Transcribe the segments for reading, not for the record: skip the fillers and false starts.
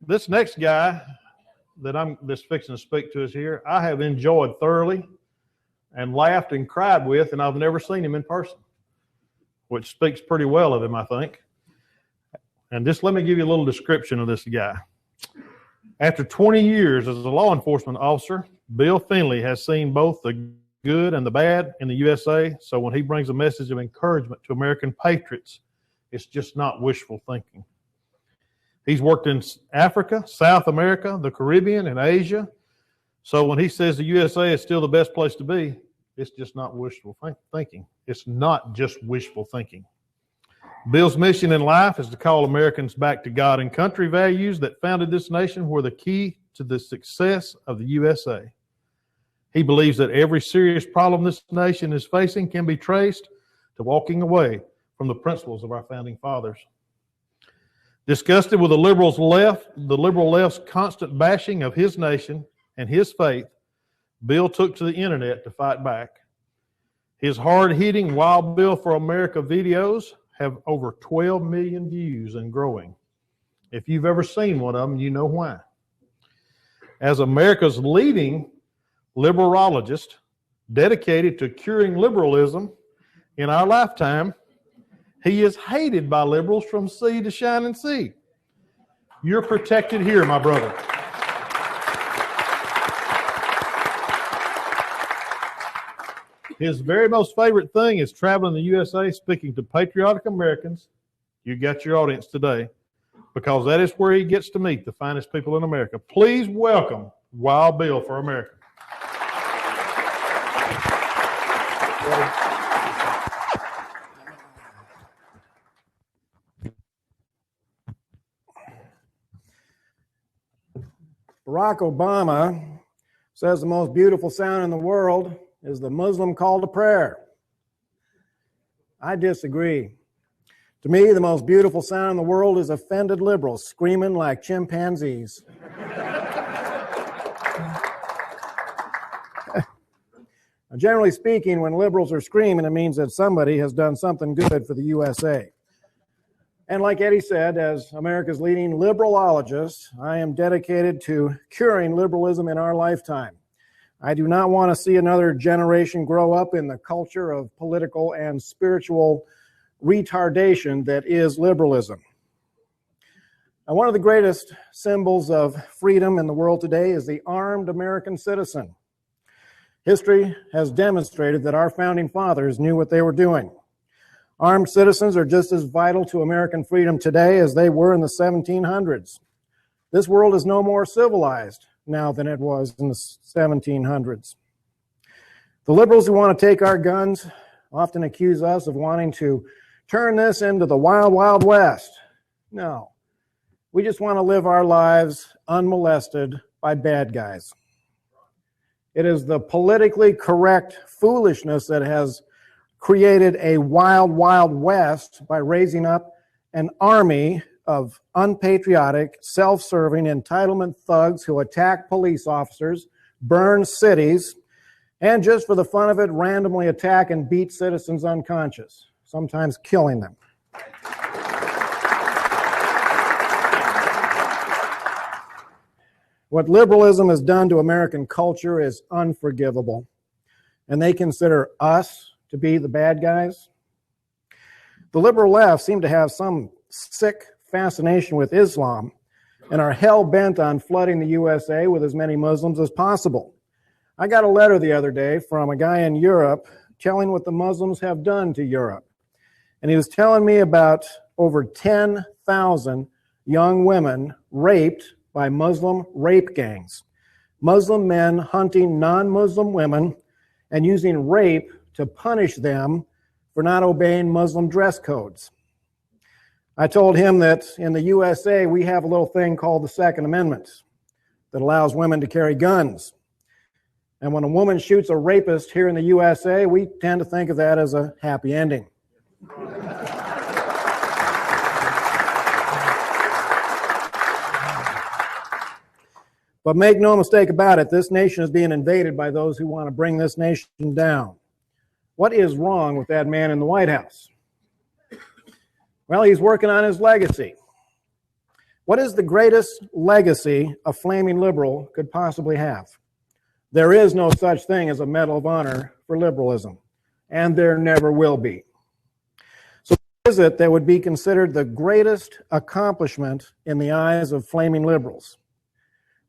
This next guy that I'm just fixing to speak to us here, I have enjoyed thoroughly and laughed and cried with, and I've never seen him in person, which speaks pretty well of him, I think. And just let me give you a little description of this guy. After 20 years as a law enforcement officer, Bill Finley has seen both the good and the bad in the USA, so when he brings a message of encouragement to American patriots, it's just not wishful thinking. He's worked in Africa, South America, the Caribbean, and Asia, so when he says the USA is still the best place to be, it's just not wishful thinking. It's not just wishful thinking. Bill's mission in life is to call Americans back to God and country values that founded this nation were the key to the success of the USA. He believes that every serious problem this nation is facing can be traced to walking away from the principles of our founding fathers. Disgusted with the liberal left's constant bashing of his nation and his faith, Bill took to the internet to fight back. His hard-hitting Wild Bill for America videos have over 12 million views and growing. If you've ever seen one of them, you know why. As America's leading liberologist dedicated to curing liberalism in our lifetime, he is hated by liberals from sea to shining sea. You're protected here, my brother. His very most favorite thing is traveling the USA, speaking to patriotic Americans. You got your audience today, because that is where he gets to meet the finest people in America. Please welcome Wild Bill for America. Barack Obama says the most beautiful sound in the world is the Muslim call to prayer. I disagree. To me, the most beautiful sound in the world is offended liberals screaming like chimpanzees. Generally speaking, when liberals are screaming, it means that somebody has done something good for the USA. And like Eddie said, as America's leading liberalologist, I am dedicated to curing liberalism in our lifetime. I do not want to see another generation grow up in the culture of political and spiritual retardation that is liberalism. Now, one of the greatest symbols of freedom in the world today is the armed American citizen. History has demonstrated that our founding fathers knew what they were doing. Armed citizens are just as vital to American freedom today as they were in the 1700s. This world is no more civilized now than it was in the 1700s. The liberals who want to take our guns often accuse us of wanting to turn this into the wild, wild west. No, we just want to live our lives unmolested by bad guys. It is the politically correct foolishness that has created a wild, wild west by raising up an army of unpatriotic, self-serving, entitlement thugs who attack police officers, burn cities, and just for the fun of it, randomly attack and beat citizens unconscious, sometimes killing them. What liberalism has done to American culture is unforgivable, and they consider us to be the bad guys. The liberal left seem to have some sick fascination with Islam and are hell-bent on flooding the USA with as many Muslims as possible. I got a letter the other day from a guy in Europe telling what the Muslims have done to Europe. And he was telling me about over 10,000 young women raped by Muslim rape gangs. Muslim men hunting non-Muslim women and using rape to punish them for not obeying Muslim dress codes. I told him that in the USA, we have a little thing called the Second Amendment that allows women to carry guns. And when a woman shoots a rapist here in the USA, we tend to think of that as a happy ending. But make no mistake about it, this nation is being invaded by those who want to bring this nation down. What is wrong with that man in the White House? Well, he's working on his legacy. What is the greatest legacy a flaming liberal could possibly have? There is no such thing as a Medal of Honor for liberalism, and there never will be. So what is it that would be considered the greatest accomplishment in the eyes of flaming liberals?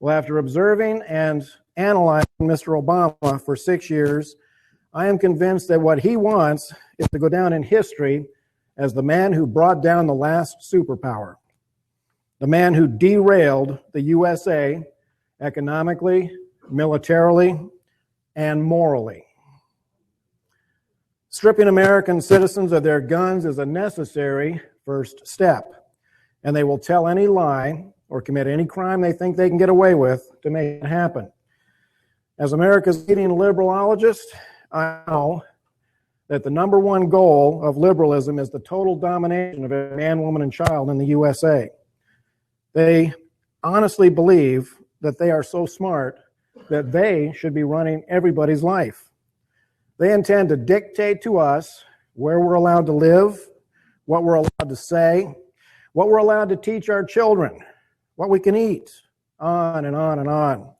Well, after observing and analyzing Mr. Obama for 6 years, I am convinced that what he wants is to go down in history as the man who brought down the last superpower, the man who derailed the USA economically, militarily, and morally. Stripping American citizens of their guns is a necessary first step, and they will tell any lie or commit any crime they think they can get away with to make it happen. As America's leading liberalologist, I know that the number one goal of liberalism is the total domination of every man, woman, and child in the USA. They honestly believe that they are so smart that they should be running everybody's life. They intend to dictate to us where we're allowed to live, what we're allowed to say, what we're allowed to teach our children, what we can eat, on and on and on.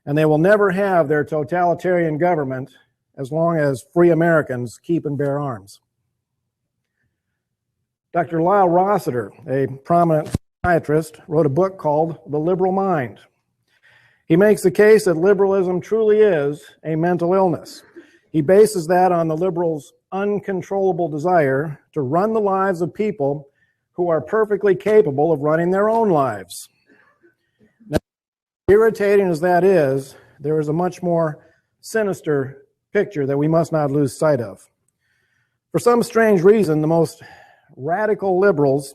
And they will never have their totalitarian government as long as free Americans keep and bear arms. Dr. Lyle Rossiter, a prominent psychiatrist, wrote a book called The Liberal Mind. He makes the case that liberalism truly is a mental illness. He bases that on the liberals' uncontrollable desire to run the lives of people who are perfectly capable of running their own lives. Now, irritating as that is, there is a much more sinister picture that we must not lose sight of. For some strange reason, the most radical liberals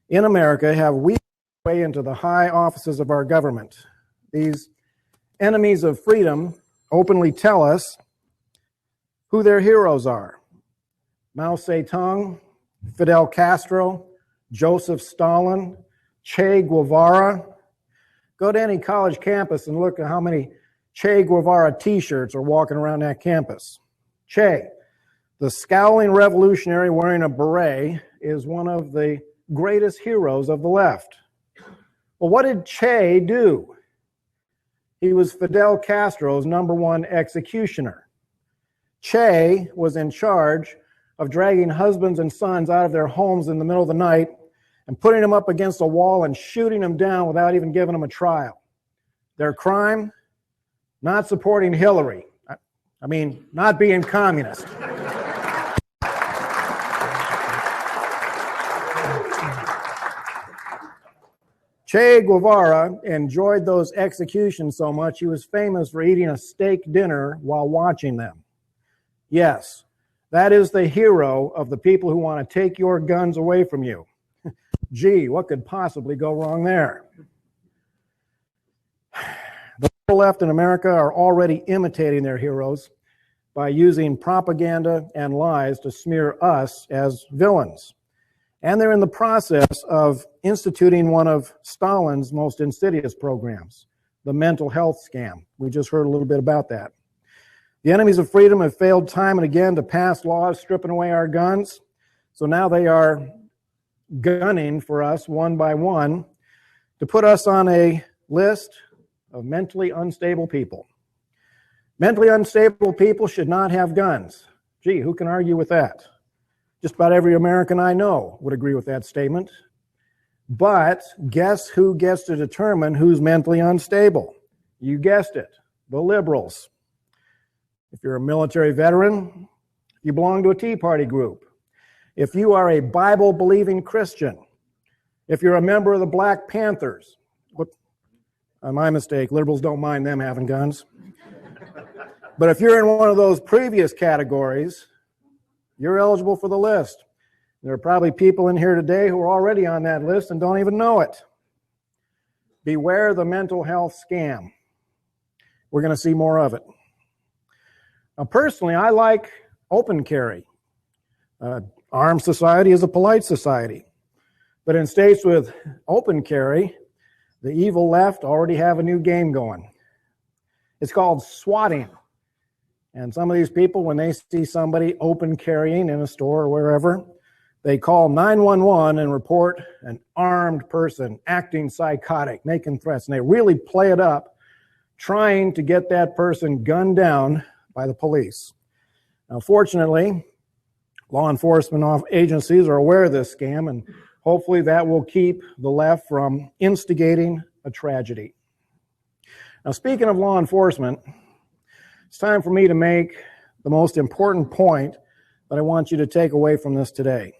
in America have weaved their way into the high offices of our government. These enemies of freedom openly tell us who their heroes are. Mao Zedong, Fidel Castro, Joseph Stalin, Che Guevara. Go to any college campus and look at how many Che Guevara t-shirts are walking around that campus. Che, the scowling revolutionary wearing a beret, is one of the greatest heroes of the left. Well, what did Che do? He was Fidel Castro's #1 executioner. Che was in charge of dragging husbands and sons out of their homes in the middle of the night and putting them up against a wall and shooting them down without even giving them a trial. Their crime? Not supporting Hillary. I mean, not being communist. Che Guevara enjoyed those executions so much he was famous for eating a steak dinner while watching them. Yes, that is the hero of the people who want to take your guns away from you. Gee, what could possibly go wrong there? The left in America are already imitating their heroes by using propaganda and lies to smear us as villains. And they're in the process of instituting one of Stalin's most insidious programs, the mental health scam. We just heard a little bit about that. The enemies of freedom have failed time and again to pass laws stripping away our guns. So now they are gunning for us one by one to put us on a list of mentally unstable people. Mentally unstable people should not have guns. Gee, who can argue with that? Just about every American I know would agree with that statement. But guess who gets to determine who's mentally unstable? You guessed it, the liberals. If you're a military veteran, you belong to a Tea Party group. If you are a Bible-believing Christian, if you're a member of the Black Panthers, my mistake, liberals don't mind them having guns. But if you're in one of those previous categories, you're eligible for the list. There are probably people in here today who are already on that list and don't even know it. Beware the mental health scam. We're going to see more of it. Now, personally, I like open carry. Armed society is a polite society. But in states with open carry, the evil left already have a new game going. It's called swatting. And some of these people, when they see somebody open carrying in a store or wherever, They call 911 and report an armed person acting psychotic, making threats, and they really play it up, trying to get that person gunned down by the police. Now, fortunately, law enforcement agencies are aware of this scam, and hopefully that will keep the left from instigating a tragedy. Now, speaking of law enforcement, it's time for me to make the most important point that I want you to take away from this today.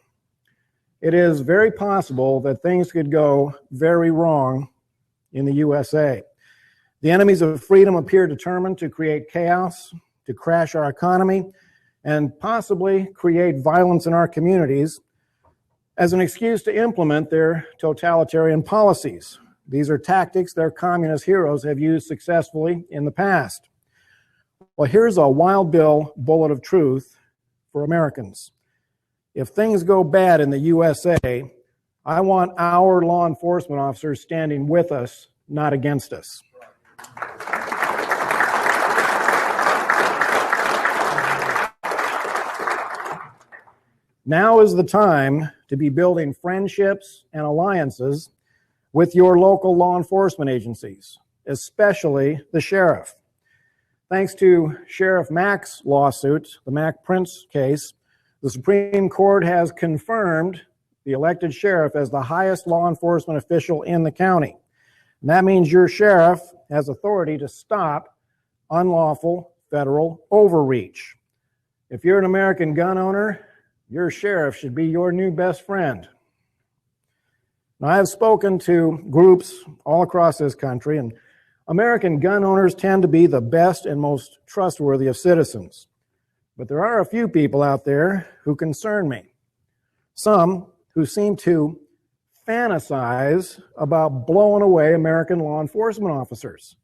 It is very possible that things could go very wrong in the USA. The enemies of freedom appear determined to create chaos, to crash our economy, and possibly create violence in our communities as an excuse to implement their totalitarian policies. These are tactics their communist heroes have used successfully in the past. Well, here's a wild bill bullet of truth for Americans. If things go bad in the USA, I want our law enforcement officers standing with us, not against us. Now is the time to be building friendships and alliances with your local law enforcement agencies, especially the sheriff. Thanks to Sheriff Mack's lawsuit, the Mack Prince case, the Supreme Court has confirmed the elected sheriff as the highest law enforcement official in the county. And that means your sheriff has authority to stop unlawful federal overreach. If you're an American gun owner, your sheriff should be your new best friend. Now, I have spoken to groups all across this country, and American gun owners tend to be the best and most trustworthy of citizens. But there are a few people out there who concern me. Some who seem to fantasize about blowing away American law enforcement officers.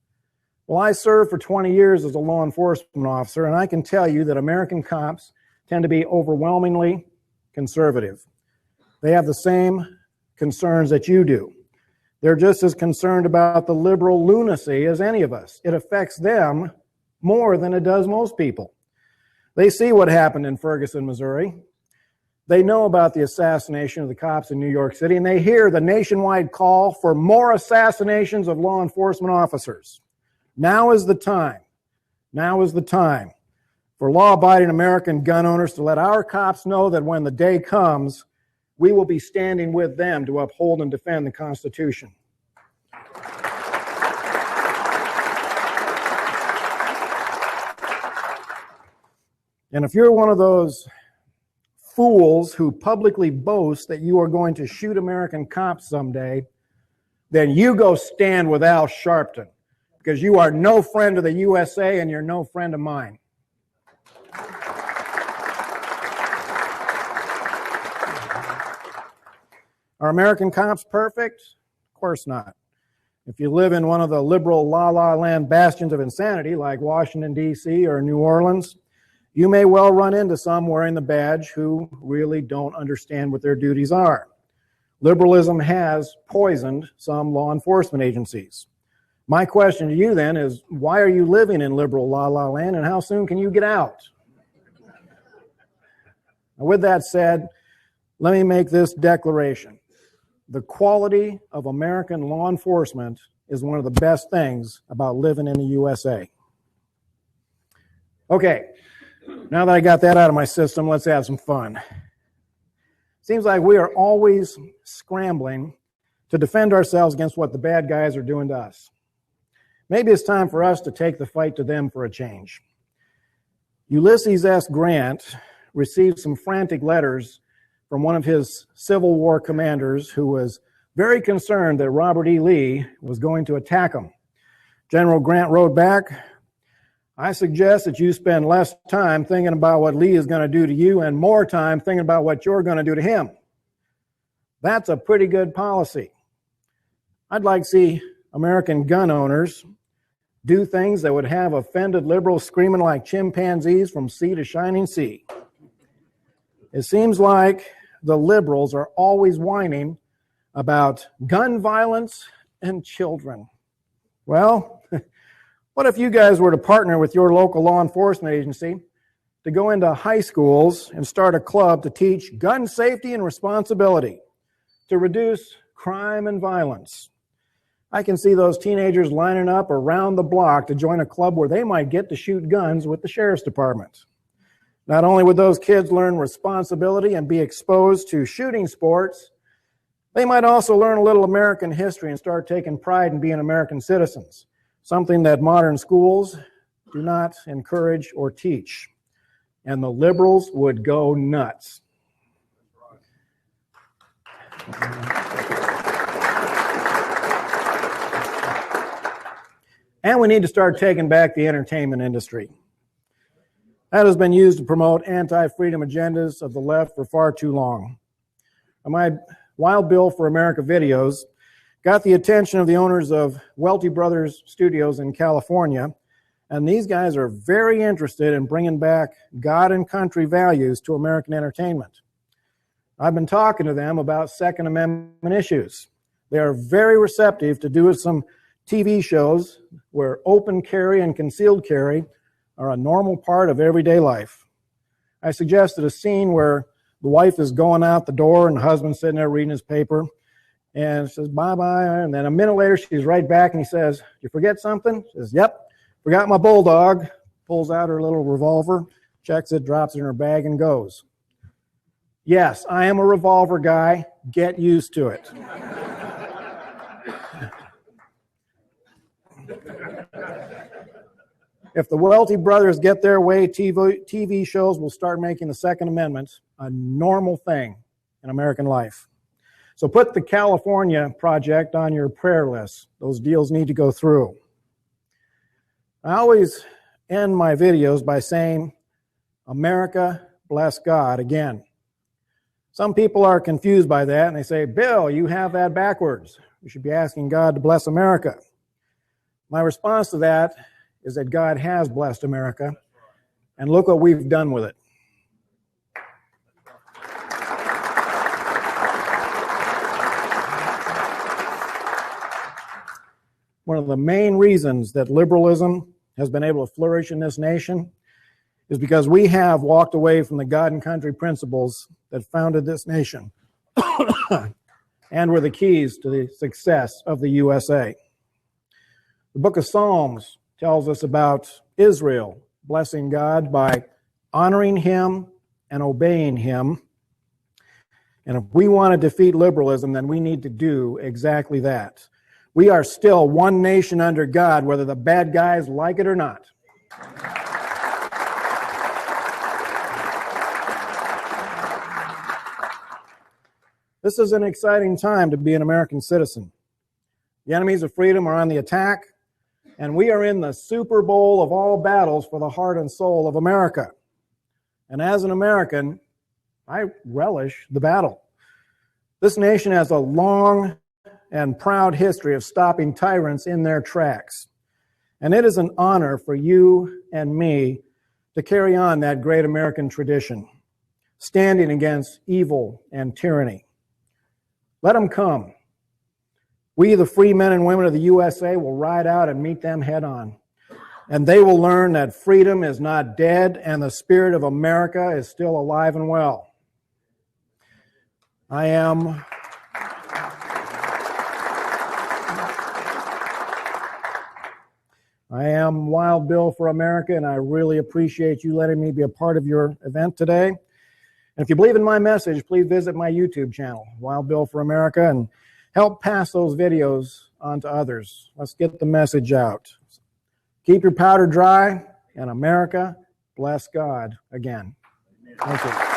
Well, I served for 20 years as a law enforcement officer, and I can tell you that American cops tend to be overwhelmingly conservative. They have the same concerns that you do. They're just as concerned about the liberal lunacy as any of us. It affects them more than it does most people. They see what happened in Ferguson, Missouri. They know about the assassination of the cops in New York City, and they hear the nationwide call for more assassinations of law enforcement officers. Now is the time. Now is the time for law-abiding American gun owners to let our cops know that when the day comes, we will be standing with them to uphold and defend the Constitution. And if you're one of those fools who publicly boast that you are going to shoot American cops someday, then you go stand with Al Sharpton, because you are no friend of the USA and you're no friend of mine. Are American cops perfect? Of course not. If you live in one of the liberal la-la land bastions of insanity like Washington, D.C. or New Orleans, you may well run into some wearing the badge who really don't understand what their duties are. Liberalism has poisoned some law enforcement agencies. My question to you then is, why are you living in liberal la-la land, and how soon can you get out? Now, with that said, let me make this declaration. The quality of American law enforcement is one of the best things about living in the USA. Okay, now that I got that out of my system, let's have some fun. Seems like we are always scrambling to defend ourselves against what the bad guys are doing to us. Maybe it's time for us to take the fight to them for a change. Ulysses S. Grant received some frantic letters from one of his Civil War commanders who was very concerned that Robert E. Lee was going to attack him. General Grant wrote back, "I suggest that you spend less time thinking about what Lee is going to do to you and more time thinking about what you're going to do to him." That's a pretty good policy. I'd like to see American gun owners do things that would have offended liberals screaming like chimpanzees from sea to shining sea. It seems like the liberals are always whining about gun violence and children. Well, what if you guys were to partner with your local law enforcement agency to go into high schools and start a club to teach gun safety and responsibility, to reduce crime and violence. I can see those teenagers lining up around the block to join a club where they might get to shoot guns with the sheriff's department. Not only would those kids learn responsibility and be exposed to shooting sports, they might also learn a little American history and start taking pride in being American citizens, something that modern schools do not encourage or teach. And the liberals would go nuts. And we need to start taking back the entertainment industry. That has been used to promote anti-freedom agendas of the left for far too long. My Wild Bill for America videos got the attention of the owners of Welty Brothers Studios in California, and these guys are very interested in bringing back God and country values to American entertainment. I've been talking to them about Second Amendment issues. They are very receptive to doing some TV shows where open carry and concealed carry are a normal part of everyday life. I suggested a scene where the wife is going out the door and the husband's sitting there reading his paper and says, bye-bye. And then a minute later, she's right back and he says, you forget something? She says, yep, forgot my bulldog. Pulls out her little revolver, checks it, drops it in her bag and goes. Yes, I am a revolver guy. Get used to it. If the Welty brothers get their way, TV shows will start making the Second Amendment a normal thing in American life. So put the California project on your prayer list. Those deals need to go through. I always end my videos by saying, America, bless God, again. Some people are confused by that, and they say, Bill, you have that backwards. You should be asking God to bless America. My response to that is that God has blessed America, and look what we've done with it. One of the main reasons that liberalism has been able to flourish in this nation is because we have walked away from the God and country principles that founded this nation and were the keys to the success of the USA. The book of Psalms tells us about Israel blessing God by honoring Him and obeying Him. And if we want to defeat liberalism, then we need to do exactly that. We are still one nation under God, whether the bad guys like it or not. This is an exciting time to be an American citizen. The enemies of freedom are on the attack, and we are in the Super Bowl of all battles for the heart and soul of America. And as an American, I relish the battle. This nation has a long and proud history of stopping tyrants in their tracks. And it is an honor for you and me to carry on that great American tradition, standing against evil and tyranny. Let them come. We, the free men and women of the USA, will ride out and meet them head on. And they will learn that freedom is not dead and the spirit of America is still alive and well. I am Wild Bill for America, and I really appreciate you letting me be a part of your event today. And if you believe in my message, please visit my YouTube channel, Wild Bill for America, and help pass those videos on to others. Let's get the message out. Keep your powder dry, and America, bless God again. Thank you.